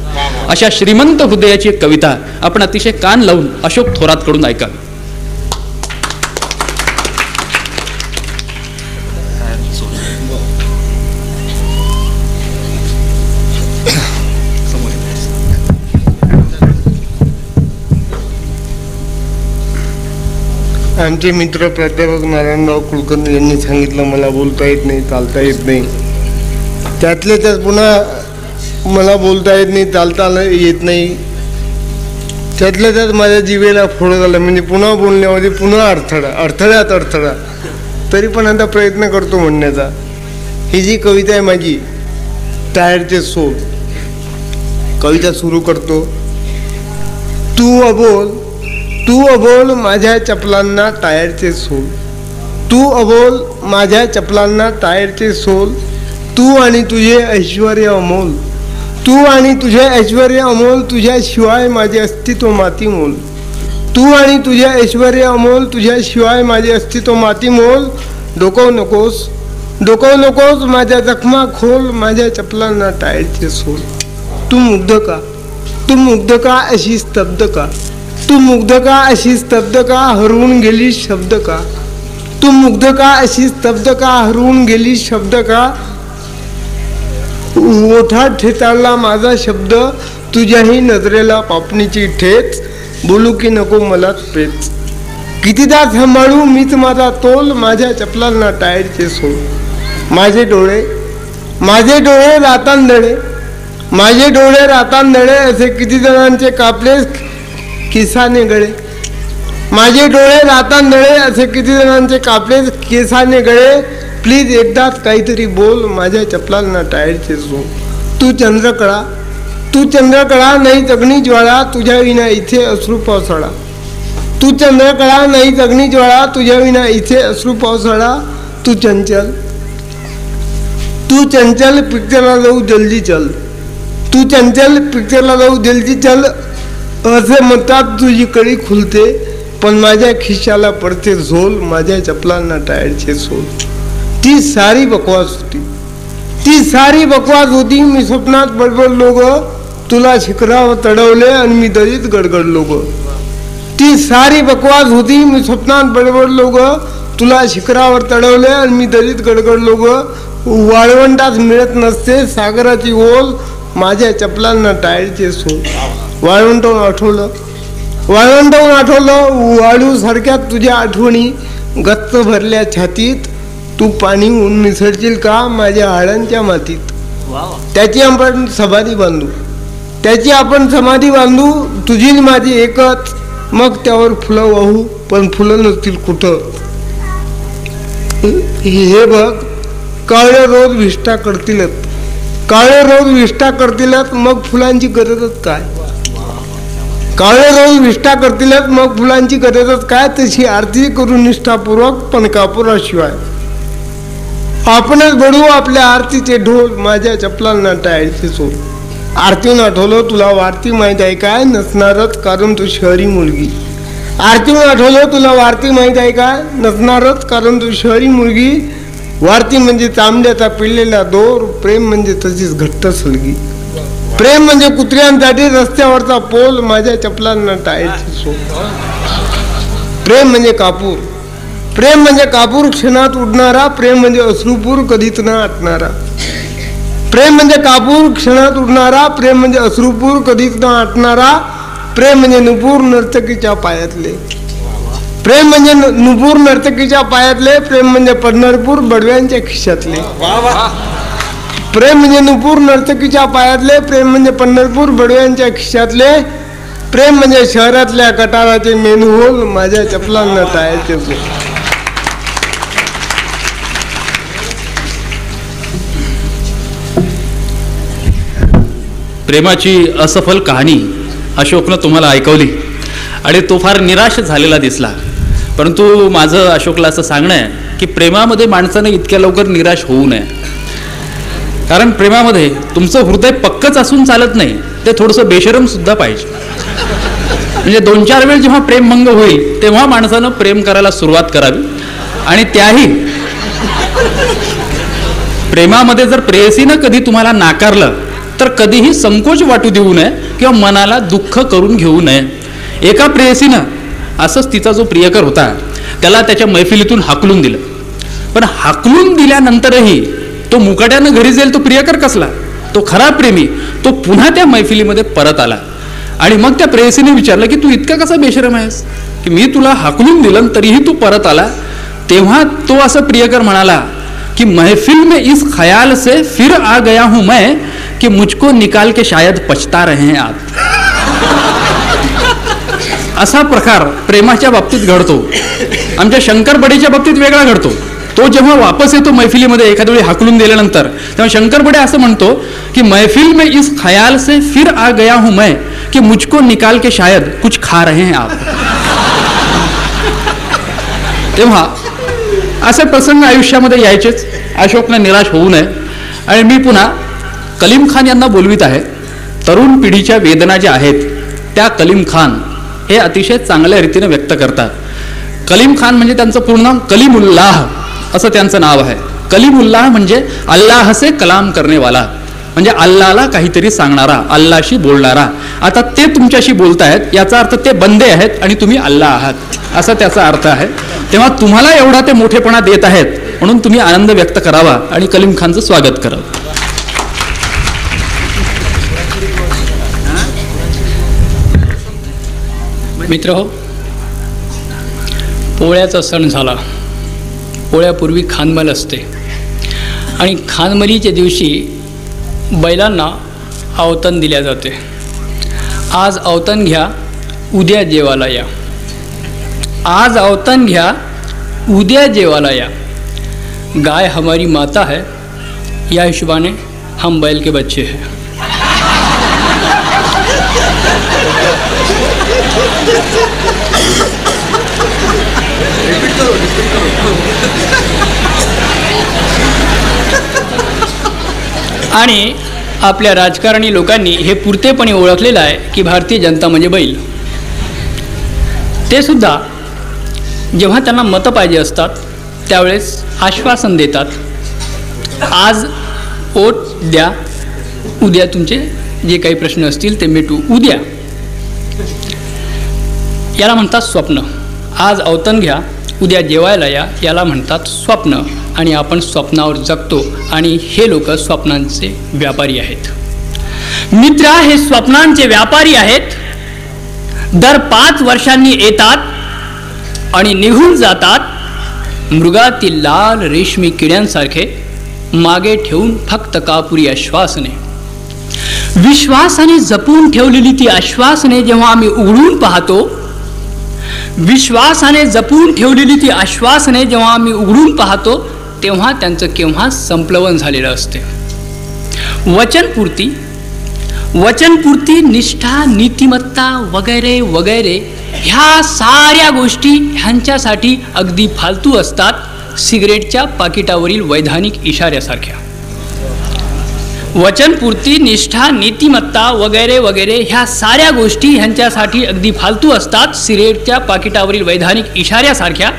अशा श्रीमंत हृदयाची एक कविता आपण अतिशय कान लावून अशोक थोरातकडून ऐकावी. आमचे मित्र प्राध्यापक नारायणराव कुलकर्णी यांनी सांगितलं मला बोलता येत नाही, चालता येत नाही. त्यातले त्यात पुन्हा मला बोलता येत नाही, चालता येत नाही. त्यातल्या त्यात माझ्या जिभेला फोड झाला, म्हणजे पुन्हा बोलण्यामध्ये पुन्हा अडथळ्यात अडथळा. तरी पण आता प्रयत्न करतो म्हणण्याचा. ही जी कविता आहे माझी, टायरचे सोल, कविता सुरू करतो. तू अबोल माझ्या चपलांना टायरचे सोल, तू अबोल माझ्या चपलांना टायरचे सोल. तू आणि तुझे ऐश्वर्य अमोल, तू आणि तुझे ऐश्वर्य अमोल, तुझ्याशिवाय माझे अस्तित्व माती मोल. तू आणि तुझे ऐश्वर्य अमोल, तुझ्याशिवाय माझे अस्तित्व माती मोल. डोकवू नकोस माझ्या जखमा खोल, माझ्या चपलांना टायरचे सोल. तू मुग्ध का अशी स्तब्ध का, तू मुग्ध का अशी स्तब्ध का, हरवून गेली शब्द का. तू मुग्ध का अशी स्तब्ध का, हरवून गेली शब्द का. ओठात ठेचाळला माझा शब्द, तुझ्याही नजरेला पापणीची ठेच. बोलू की नको मलाच पेच. कितीदा सांभाळू मीच माझा तोल, माझ्या चपलांना टायरचे सोल. माझे डोळे रातांदळे, माझे डोळे रातांदळे, असे किती जणांचे कापले केसाने गळे. माझे डोळे रातांदळे, असे किती जणांचे कापले केसाने गळे. प्लीज एकदाच काहीतरी बोल, माझ्या चपलांना टायरचे सोल. तू चंद्रकळा नाही अग्नी ज्वाळा, तुझ्या विना इथे अश्रू पावसाळा. तू चंद्रकळा नाही अग्नी ज्वाळा, तुझ्या विना इथे अश्रू पावसाळा. तू चंचल पिक्चरला जाऊ जल्दी चल, तू चंचल पिक्चरला जाऊ जल्दी चल. असे म्हणतात तुझी कळी खुलते, पण माझ्या खिशाला पडते झोल, माझ्या चपलांना टायरचे सोल. ती सारी बकवास होती, मी स्वप्नात बडबडलो ग, तुला शिखरावर चढवले आणि मी दरीत गडगडलो ग. ती सारी बकवास होती, मी स्वप्नात बडबडलो ग, तुला शिखरावर चढवले आणि मी दरीत गडगडलो ग. वाळवंटात मिळत नसते सागराची ओल, माझ्या चपलांना टायरचे सोल. वाळवंटाहून आठवलं वाळू सारख्या तुझ्या आठवणी गच्च भरल्या छातीत. तू पाणी ऊन मिसळशील का माझ्या हाडांच्या मातीत. त्याची आपण समाधी बांधू, तुझी माझी एकच, मग त्यावर फुलं वाहू, पण फुलं नसतील कुठं. हे बघ काळे रोज विष्ठा करतीलच, मग फुलांची गरजच काय. काळे रोज विष्ठा करतीलच, मग फुलांची गरजच काय. तशी आरती करू निष्ठापूर्वक, पण कापुराशिवाय. आपणच बडू आपल्या आरतीचे ढोल, माझ्या चपलांना टायरचे सोल. आरतीहून आठवलं तुला वारती माहीत आहे काय, नसणारच कारण तू शहरी मुलगी. आरतीहून आठवलं तुला वारती माहीत आहे काय, नसणारच कारण तू शहरी मुलगी. वारती म्हणजे तांबड्याचा पिळलेला दोर, प्रेम म्हणजे तशीच घट्ट सलगी. प्रेम म्हणजे कुत्र्यांसाठी रस्त्यावरचा पोल, माझ्या चपलांना टायरचे सोल. प्रेम म्हणजे कापूर, प्रेम म्हणजे कापूर क्षणात उडणारा, प्रेम म्हणजे अश्रूपूर कधीच न आटणारा. प्रेम म्हणजे कापूर क्षणात उडणारा, प्रेम म्हणजे अश्रूपूर कधीच न आटणारा. प्रेम म्हणजे नुपूर नर्तकीच्या पायातले, प्रेम म्हणजे नुपूर नर्तकीच्या पायातले. प्रेम म्हणजे पंढरपूर बडव्यांच्या खिशातले. प्रेम म्हणजे नुपूर नर्तकीच्या पायातले, प्रेम म्हणजे पंढरपूर बडव्यांच्या खिशातले. प्रेम म्हणजे शहरातल्या कटाराचे मेनूहोल, माझ्या चपलांना टाळायचे सोल. प्रेमाची असफल कहाणी अशोकनं तुम्हाला ऐकवली आणि तो फार निराश झालेला दिसला. परंतु माझं अशोकला असं सांगणं आहे की प्रेमामध्ये माणसानं इतक्या लवकर निराश होऊ नये. कारण प्रेमामध्ये तुमचं हृदय पक्कच असून चालत नाही, ते थोडंसं बेशरमसुद्धा पाहिजे. म्हणजे 2-4 वेळ जेव्हा प्रेमभंग होईल तेव्हा माणसानं प्रेम करायला सुरुवात करावी. आणि त्याही प्रेमामध्ये जर प्रेयसीनं कधी तुम्हाला नाकारलं तर कधीही संकोच वाटू देऊ नये किंवा मनाला दुःख करून घेऊ नये. एका प्रेयसीनं असंच तिचा जो प्रियकर होता त्याला त्याच्या मैफिलीतून हाकलून दिलं. पण हाकलून दिल्यानंतरही तो मुकाट्यानं घरी जाईल तो प्रियकर कसला, तो खरा प्रेमी, तो पुन्हा त्या मैफिलीमध्ये परत आला. आणि मग त्या प्रेयसीने विचारलं की तू इतका कसा बेशरम आहेस की मी तुला हाकलून दिलं तरीही तू परत आला. तेव्हा तो असं प्रियकर म्हणाला कि महफिल में इस ख्याल से फिर आ गया हूं मैं कि मुझको निकाल के शायद पछता रहे हैं आप. असा प्रकार प्रेमाच्या बाबतीत घडतो. आमच्या शंकरबडेच्या बाबतीत वेगळा घडतो. तो जेव्हा वापस येतो मैफिलीमध्ये एखाद्या वेळी हाकलून दिल्यानंतर, तेव्हा शंकरबडे असं म्हणतो की महफिल में इस ख्याल से फिर आ गया हूं मैं कि मुझको निकाल के शायद कुछ खा रहे हैं आप. तेव्हा असे प्रसंग आयुष्यामध्ये यायचेच. अशोकने निराश होऊ नये. आणि मी पुन्हा कलीम खान यांना बोलवित आहे. तरुण पिढीच्या वेदना ज्या आहेत त्या कलीम खान हे अतिशय चांगल्या रीतीने व्यक्त करतात. कलीम खान म्हणजे त्यांचं पूर्ण नाव कलीमुल्लाह असं त्यांचं नाव आहे. कलीमुल्लाह म्हणजे अल्लाह से कलाम करने वाला, म्हणजे अल्लाहला काहीतरी सांगणारा, अल्लाहशी बोलणारा. आता ते तुमच्याशी बोलतायत याचा अर्थ ते बंदे आहेत आणि तुम्ही अल्लाह आहात असा त्याचा अर्थ आहे. तेव्हा तुम्हाला एवढा ते मोठेपणा देत आहेत म्हणून तुम्ही आनंद व्यक्त करावा आणि कलीम खानचं स्वागत करावं. मित्र हो, पोळ्याचा सण झाला. पोळ्यापूर्वी खानमल असते आणि खानमलीच्या दिवशी बैलांना अवतन दिल्या जाते. आज अवतन घ्या, उद्या जेवायला या. आज अवतन घ्या, उद्या जेवायला या. गाय हमारी माता है, या हिशोबाने हम बैल के बच्चे हैं. आणि आपल्या राजकारणी लोकांनी हे पुरतेपणे ओळखलेलं आहे की भारतीय जनता म्हणजे बैल. ते सुद्धा जेव्हा त्यांना मतं पाहिजे असतात त्यावेळेस आश्वासन देतात, आज वोट द्या, उद्या तुमचे जे काही प्रश्न असतील ते मिटू उद्या. याला म्हणतात स्वप्न. आज अवतन घ्या, उद्या जेवायला या, याला म्हणतात स्वप्न. आणि आपण स्वप्नावर जगतो आणि हे लोक स्वप्नांचे व्यापारी आहेत. मित्र हे स्वप्नांचे व्यापारी आहेत. दर 5 वर्षांनी येतात आणि निघून जातात मृगातील लाल रेशमी किड्यांसारखे, मागे ठेवून फक्त कापुरी आश्वासने. विश्वासाने जपून ठेवलेली ती आश्वासने जेव्हा आम्ही उघडून पाहतो, विश्वासाने जपून ठेवलेली ती आश्वासने जेव्हा आम्ही उघडून पाहतो तेव्हा त्यांचं केव्हा संप्लवन झालेलं असते. वचनपूर्ती, निष्ठा, नीतिमत्ता वगैरे वगैरे ह्या साऱ्या गोष्टी ह्यांच्यासाठी अगदी फालतू असतात, सिगरेटच्या पाकिटावरील वैधानिक इशाऱ्यासारख्या. वचनपूर्ती, निष्ठा, नीतिमत्ता वगैरे वगैरे ह्या साऱ्या गोष्टी ह्यांच्यासाठी अगदी फालतू असतात, सिगरेटच्या पाकिटावरील वैधानिक इशाऱ्यासारख्या.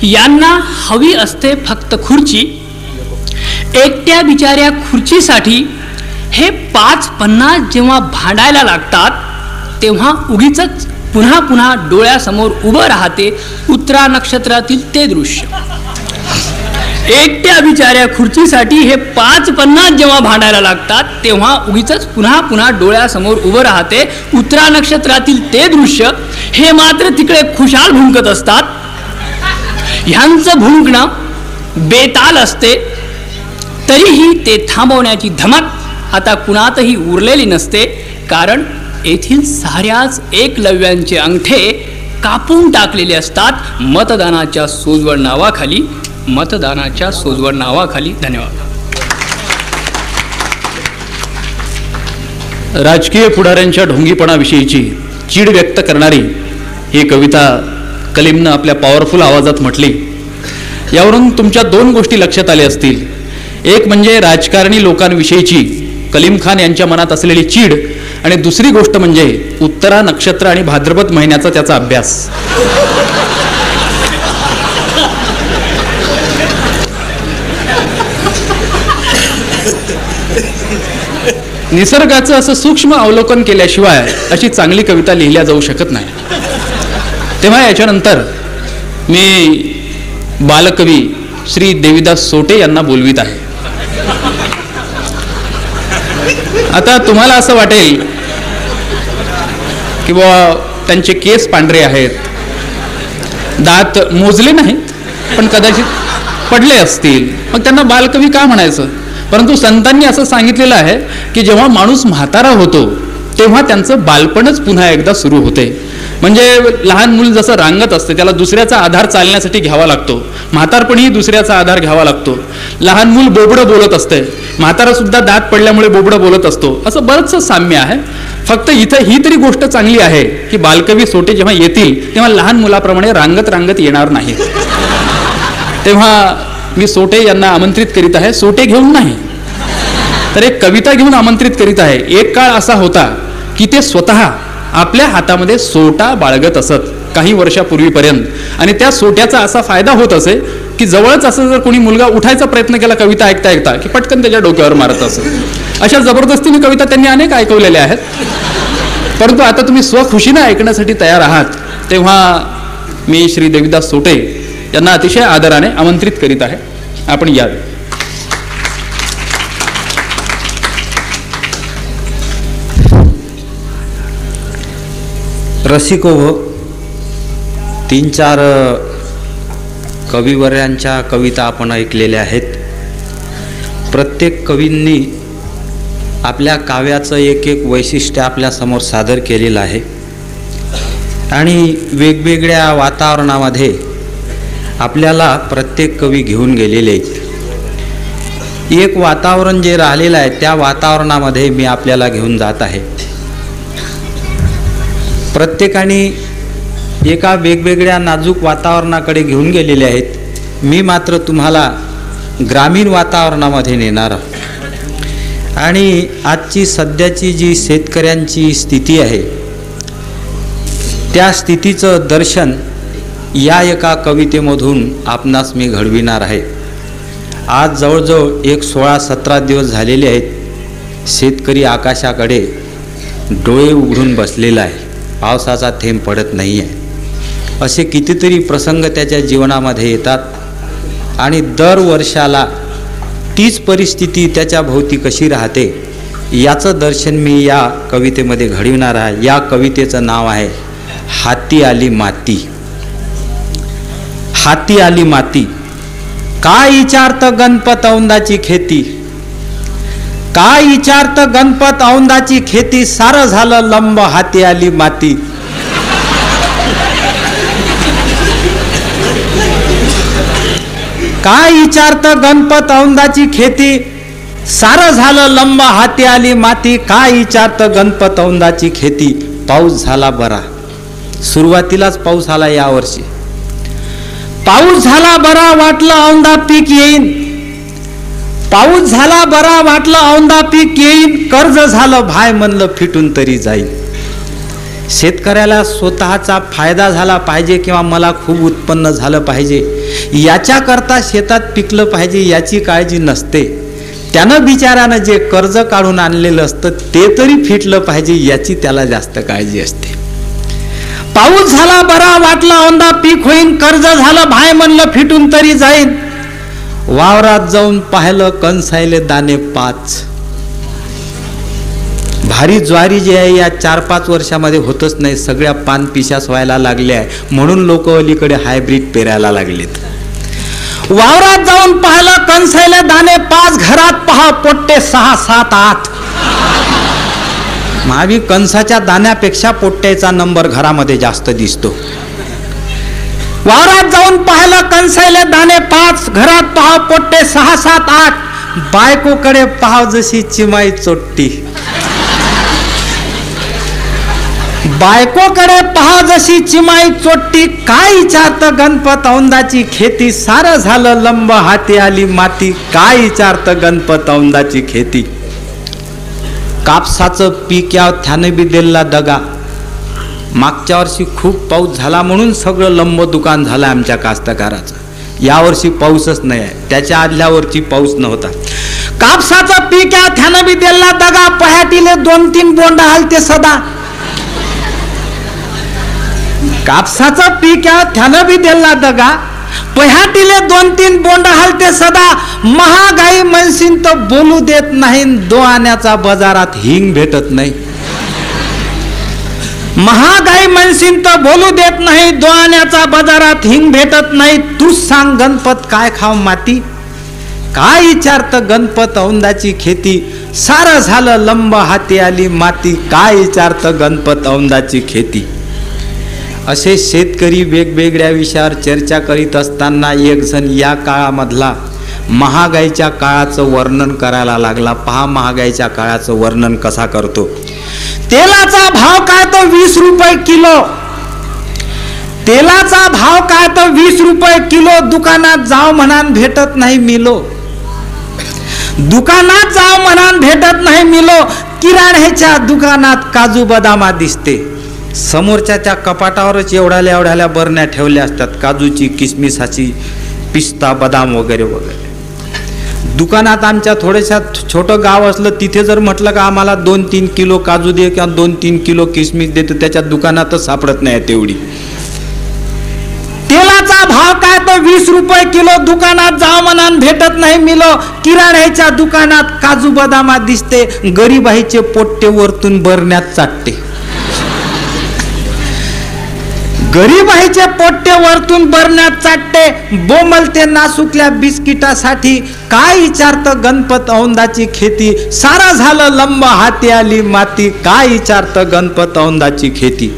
यांना हवी असते फक्त खुर्ची. एकट्या बिचाऱ्या खुर्चीसाठी हे 5-50 जेव्हा भांडायला लागतात तेव्हा उगीचच पुन्हा पुन्हा डोळ्यासमोर उभं राहते उत्तरा नक्षत्रातील ते दृश्य. एकट्या बिचाऱ्या खुर्चीसाठी हे 5-50 जेव्हा भांडायला लागतात तेव्हा उगीच पुन्हा पुन्हा डोळ्यासमोर उभं राहते उत्तरा नक्षत्रातील ते दृश्य. हे मात्र तिकडे खुशाल भुंकत असतात. ह्यांचं भुंकणं बेताल असते, तरीही ते थांबवण्याची धमक आता कुणातही उरलेली नसते. कारण येथील साऱ्याच एकलव्यांचे अंगठे कापून टाकलेले असतात मतदानाच्या सोजवळ नावाखाली. धन्यवाद. राजकीय पुढाऱ्यांच्या ढोंगीपणाविषयीची चीड व्यक्त करणारी ही कविता कलीमनं आपल्या पॉवरफुल आवाजात म्हटली. यावरून तुमच्या 2 गोष्टी लक्षात आल्या असतील. एक म्हणजे राजकारणी लोकांविषयीची कलीम खान यांच्या मनात असलेली चीड, आणि दुसरी गोष्ट म्हणजे उत्तरा नक्षत्र आणि भाद्रपद महिन्याचा त्याचा अभ्यास. निसर्गाचं असं सूक्ष्म अवलोकन केल्याशिवाय अशी चांगली कविता लिहिल्या जाऊ शकत नाही. तेव्हा याच्यानंतर मी बालकवी श्री देवीदास सोटे यांना बोलवीत आहे. आता तुम्हाला असं वाटेल की बुवा त्यांचे केस पांढरे आहेत, दात मोजले नाहीत पण कदाचित पडले असतील, मग त्यांना बालकवी का म्हणायचं. परंतु संतांनी असं सांगितलेलं आहे की जेव्हा माणूस म्हातारा होतो तेव्हा त्यांचं बालपणच पुन्हा एकदा सुरू होते. म्हणजे लहान मूल जसं रांगत असते त्याला दुसऱ्याचा आधार चालण्यासाठी घ्यावा लागतो, म्हातारपणीही दुसऱ्याचा आधार घ्यावा लागतो. लहान मूल बोबडं बोलत असते, म्हातारा सुद्धा दात पडल्यामुळे बोबडं बोलत असतो. असं बरंचसं साम्य आहे. फक्त इथं ही तरी गोष्ट चांगली आहे की बालकवी सोटे जेव्हा येतील तेव्हा लहान मुलाप्रमाणे रांगत रांगत येणार नाही. तेव्हा मी सोटे यांना आमंत्रित करीत आहे, सोटे घेऊन नाही तर एक कविता घेऊन आमंत्रित करीत आहे. एक काळ असा होता की ते स्वतः आपल्या हातामध्ये सोटा बाळगत असत काही वर्षापूर्वीपर्यंत, आणि त्या सोट्याचा असा फायदा होत असे की जवळच असं जर कोणी मुलगा उठायचा प्रयत्न केला कविता ऐकता ऐकता की पटकन त्याच्या डोक्यावर मारत असत. अशा जबरदस्तीने कविता त्यांनी अनेक ऐकवलेल्या आहेत. परंतु आता तुम्ही स्वखुशीनं ऐकण्यासाठी तयार आहात तेव्हा मी श्री देवीदास सोटे यांना अतिशय आदराने आमंत्रित करीत आहे. आपण यावे. रसिको, 3-4 कविवर्यांच्या कविता आपण ऐकलेल्या आहेत. प्रत्येक कवींनी आपल्या काव्याचं एक एक वैशिष्ट्य आपल्यासमोर सादर केलेलं आहे आणि वेगवेगळ्या वातावरणामध्ये आपल्याला प्रत्येक कवी घेऊन गेलेले आहेत. एक वातावरण जे राहिलेलं आहे त्या वातावरणामध्ये मी आपल्याला घेऊन जात आहे. प्रत्येकाने एका वेगवेगळ्या नाजूक वातावरणाकडे घेऊन गेलेले आहेत. मी मात्र तुम्हाला ग्रामीण वातावरणामध्ये नेणार आहे. आणि आजची सध्याची जी शेतकऱ्यांची स्थिती आहे त्या स्थितीचं दर्शन या एका कवितेमधून आपणास मी घडविणार आहे. आज जवळजवळ एक 16-17 दिवस झालेले आहेत. शेतकरी आकाशाकडे डोळे उघडून बसलेला आहे, पावसाचा थेंब पडत नाही आहे. असे कितीतरी प्रसंग त्याच्या जीवनामध्ये येतात आणि दर वर्षाला तीच परिस्थिती त्याच्या भोवती कशी राहते याचं दर्शन मी या कवितेमध्ये घडविणार आहे. या कवितेचं नाव आहे हाती आली माती. हाती आली माती. काय विचारत गणपत औंदाची खेती, काय विचारत गणपत औंदाची खेती, सारं झालं लंब हाती आली माती. काय विचारत गणपत औंदाची खेती, सारं झालं लंब हाती आली माती. काय विचारत गणपत औंदाची खेती, पाऊस झाला बरा. सुरुवातीलाच पाऊस आला यावर्षी. पाऊस झाला बरा वाटलं औंदा पीक येईन, पाऊस झाला बरा वाटलं औंदा पीक येईन, कर्ज झालं भाय म्हणलं फिटून तरी जाईल. शेतकऱ्याला स्वतःचा फायदा झाला पाहिजे किंवा मला खूप उत्पन्न झालं पाहिजे याच्याकरता शेतात पिकलं पाहिजे याची काळजी नसते. त्यानं बिचारानं जे कर्ज काढून आणलेलं असतं ते तरी फिटलं पाहिजे याची त्याला जास्त काळजी असते. पाऊस झाला बरा वाटला औंदा पीक होईन, कर्ज झालं भाय म्हणलं फिटून तरी जाईन, वावरात जाऊन पाहिलं कणसायले दाणे 5. भारी ज्वारी जी आहे या 4-5 वर्षामध्ये होतच नाही, सगळ्या पान पिशास व्हायला लागल्या आहे, म्हणून लोक अलीकडे हायब्रिड पेरायला लागलेत. वावरात जाऊन पाहिलं कणसायले दाणे 5, घरात पहा पोट्टे 6, 7, 8. महावी कणसाच्या दाण्यापेक्षा पोट्ट्याचा नंबर घरामध्ये जास्त दिसतो. वावरात जाऊन पाहिलं कणसायले दाणे 5, घरात पहा पोट्टे 6, 7, 8. बायकोकडे पाहाव जशी चिमाई चोट्टी, बायकोकडे पहा जशी चिमाई चोट्टी, काय विचारतं गणपत औंदाची खेती, सारं झालं लंब हाती आली माती, काय विचारतं गणपत औंदाची खेती. कापसाचं पीक या त्यानं बी दिला दगा, मागच्या वर्षी खूप पाऊस झाला म्हणून सगळं लंब दुकान झालं आमच्या कास्तकाराचं. यावर्षी पाऊसच नाही आहे, त्याच्या आदल्या वर्षी पाऊस नव्हता. कापसाचं पीक या त्यानं बी दिला दगा, पह्याटीले 2-3 बोंड हालते सदा. कापसाचं पीक या त्यानं बी दिला दगा, पह्याटीले 2-3 बोंड हालते सदा. महागाई म्हणशीन तर बोलू देत नाही, 2 आण्याचा बाजारात हिंग भेटत नाही. महागाई म्हणशीन तर बोलू देत नाही, 2 आण्याचा बाजारात हिंग भेटत नाही. तूच सांग गणपत काय खाव माती, काय विचारतं गणपत औंदाची खेती, सारं झालं लंब हाती आली माती, काय विचारतं गणपत औंदाची खेती. असे शेतकरी वेगवेगळ्या विषयावर चर्चा करीत असताना एक जण या काळामधला महागाईच्या काळाचं वर्णन करायला लागला. पहा महागाईच्या काळाचं वर्णन कसा करतो. तेलाचा भाव काय तर 20 रुपये किलो, तेलाचा भाव काय तर 20 रुपये किलो. दुकानात जाव म्हणान भेटत नाही मिलो, दुकानात जाव म्हणान भेटत नाही मिलो. किराण्याच्या दुकानात काजू बदामा दिसते, समोरच्या त्या कपाटावरच एवढ्याल्या बरण्या ठेवल्या असतात, काजूची, किसमिसाची, पिस्ता, बदाम वगैरे वगैरे. दुकानात आमच्या थोड्याशा छोटं गाव असलं तिथे जर म्हटलं का आम्हाला 2-3 किलो काजू दे किंवा 2-3 किलो किसमिस दे, तर त्याच्या दुकानातच सापडत नाही तेवढी. तेलाचा भाव काय तर 20 रुपये किलो, दुकानात जाव म्हणान भेटत नाही मिलो. किराण्याच्या दुकानात काजू बदामा दिसते, गरीबाईचे पोट्टे वरतून बरण्यात चाटते, गरीबाईचे पोट्टे वरतून बरण्यात चाटते. बोमलते नासुकल्या बिस्किटासाठी, काय विचारतं गणपत औंदाची खेती, सारं झालं लंब हाती आली माती, काय विचारतं गणपत औंदाची खेती.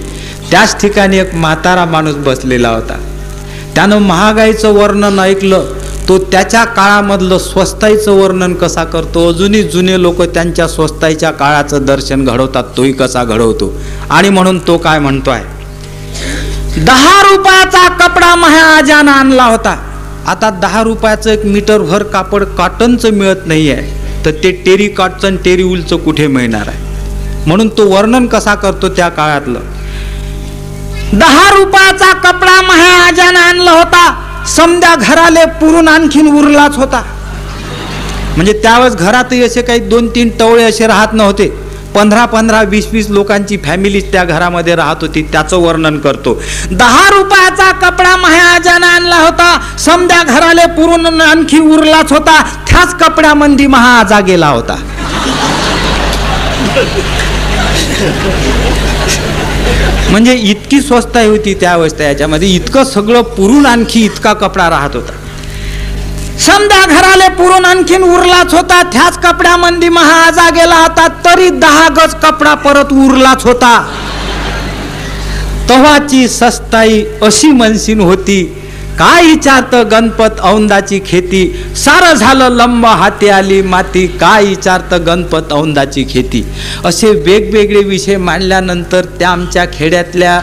त्याच ठिकाणी एक म्हातारा माणूस बसलेला होता. त्यानं महागाईचं वर्णन ऐकलं, तो त्याच्या काळामधलं स्वस्ताईचं वर्णन कसा करतो. अजूनही जुने लोक त्यांच्या स्वस्ताईच्या काळाचं दर्शन घडवतात, तोही कसा घडवतो. आणि म्हणून तो काय म्हणतोय, 10 रुपयाचा कपडा माझ्या आजानं आणला होता. आता 10 रुपयाचं 1 मीटरभर कापड कॉटनचं मिळत नाही आहे, तर ते टेरी कॉटन टेरी उलचं कुठे मिळणार आहे. म्हणून तो वर्णन कसा करतो त्या काळातलं. 10 रुपयाचा कपडा माझ्या आजानं आणला होता, समद्या घराले पुरून आणखीन उरलाच होता. म्हणजे त्यावेळेस घरातही असे काही 2-3 टवळे असे राहत नव्हते, 15-15, 20-20 लोकांची फॅमिली त्या घरामध्ये राहत होती. त्याचं वर्णन करतो. 10 रुपयाचा कपडा महाराजानं आणला होता, समद्या घराले पुरून आणखी उरलाच होता. त्याच कपड्यामध्ये महाआजा गेला होता. म्हणजे इतकी स्वस्ताई होती त्यावेळेस, त्याच्यामध्ये इतकं सगळं पुरून आणखी इतका कपडा राहत होता. समजा घराले पुरून आणखीन उरलाच होता. त्याच कपड्यामध्ये महाआजा गेला होता, तरी 10 गज कपडा परत उरलाच होता. तव्हाची सस्ताई अशी मनसीन होती. काय विचारतं गणपत औंदाची खेती, सारं झालं लंब हाती आली माती. काय विचारतं गणपत औंदाची खेती. असे वेगवेगळे विषय मांडल्यानंतर त्या आमच्या खेड्यातल्या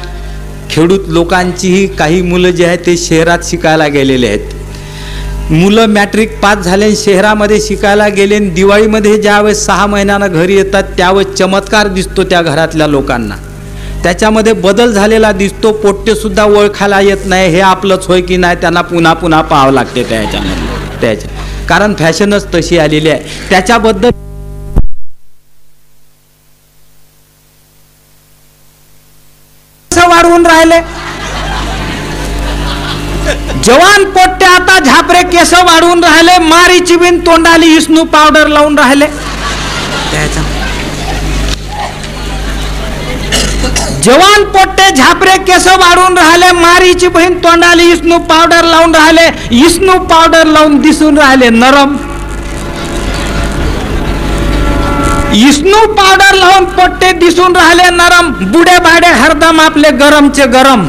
खेडूत लोकांचीही काही मुलं जे आहेत ते शहरात शिकायला गेलेले आहेत. मुलं मॅट्रिक पास झाले, शहरामध्ये शिकायला गेले. दिवाळीमध्ये ज्यावेळेस 6 महिन्यानं घरी येतात त्यावेळेस चमत्कार दिसतो त्या घरातल्या लोकांना. त्याच्यामध्ये बदल झालेला दिसतो. पोट्टेसुद्धा ओळखायला येत नाही हे आपलंच होय की नाही, त्यांना पुन्हा पुन्हा पाहावं लागते त्याच्यामध्ये. कारण फॅशनच तशी आलेली आहे. त्याच्याबद्दल वाढवून राहिले. जवान पोट्टे आता झापरे केस वाढवून राहिले. मारी चिबीन तोंडाली इस्नू पावडर लावून राहिले. जवान पोट्टे झापरे केस वाढवून राहिले. मारीची बहीण तोंडाली इस्नू पावडर लावून राहिले. इस्नू पावडर लावून दिसून राहिले नरम. इस्नू पावडर लावून पोट्टे दिसून राहिले नरम. बुडे बाडे हरदम आपले गरमचे गरम.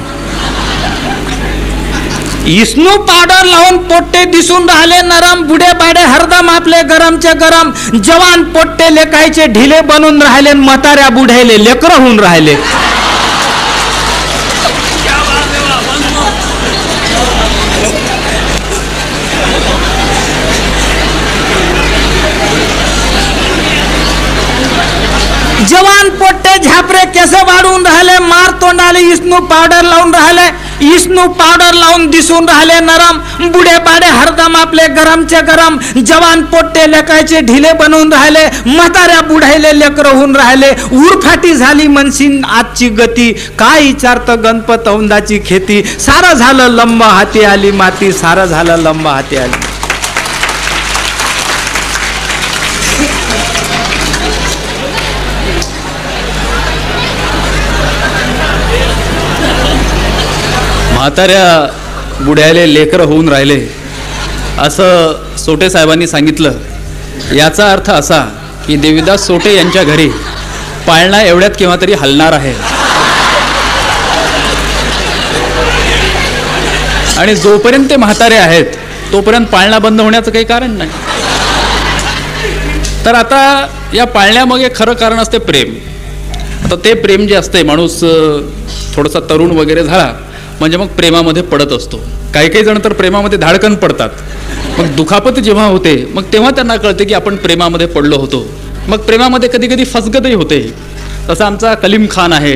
इस्नू पावडर लावून पोट्टे दिसून राहिले नरम. बुडे बाडे हरदम आपले गरमचे गरम. जवान पोट्टे लेकायचे ढिले बनून राहिले. म्हाताऱ्या बुढायले लेकर होऊन राहिले. जवान पोट्टे झापरे केस वाढवून राहिले. मार तोंडाले इस्नू पावडर लावून राहिले. इस्नू पावडर लावून दिसून राहिले नरम. बुडे पाडे हरदम आपले गरमचे गरम. जवान पोट्टे लेकायचे ढिले बनवून राहिले. म्हाताऱ्या बुढायले लेकर होऊन राहिले. उरफाटी झाली मनशीन आजची गती. काय विचारतं गणपत औंदाची खेती. सारं झालं लंब हाती आली माती. सारं झालं लंब हाती आली. म्हाताऱ्या बुढ्याले लेकरं होऊन राहिले असं सोटे साहेबांनी सांगितलं. याचा अर्थ असा की देवीदास सोटे यांच्या घरी पाळणा एवढ्यात केव्हा तरी हलणार आहे. आणि जोपर्यंत ते म्हातारे आहेत तोपर्यंत पाळणा बंद होण्याचं काही कारण नाही. तर आता या पाळण्यामागे खरं कारण असते प्रेम. आता ते प्रेम जे असते, माणूस थोडासा तरुण वगैरे झाला म्हणजे मग प्रेमामध्ये पडत असतो. काही काही जण तर प्रेमामध्ये धाडकन पडतात. मग दुखापत जेव्हा होते मग तेव्हा त्यांना कळते की आपण प्रेमामध्ये पडलो होतो. मग प्रेमामध्ये कधी कधी फसगतही होते. तसा आमचा कलीम खान आहे,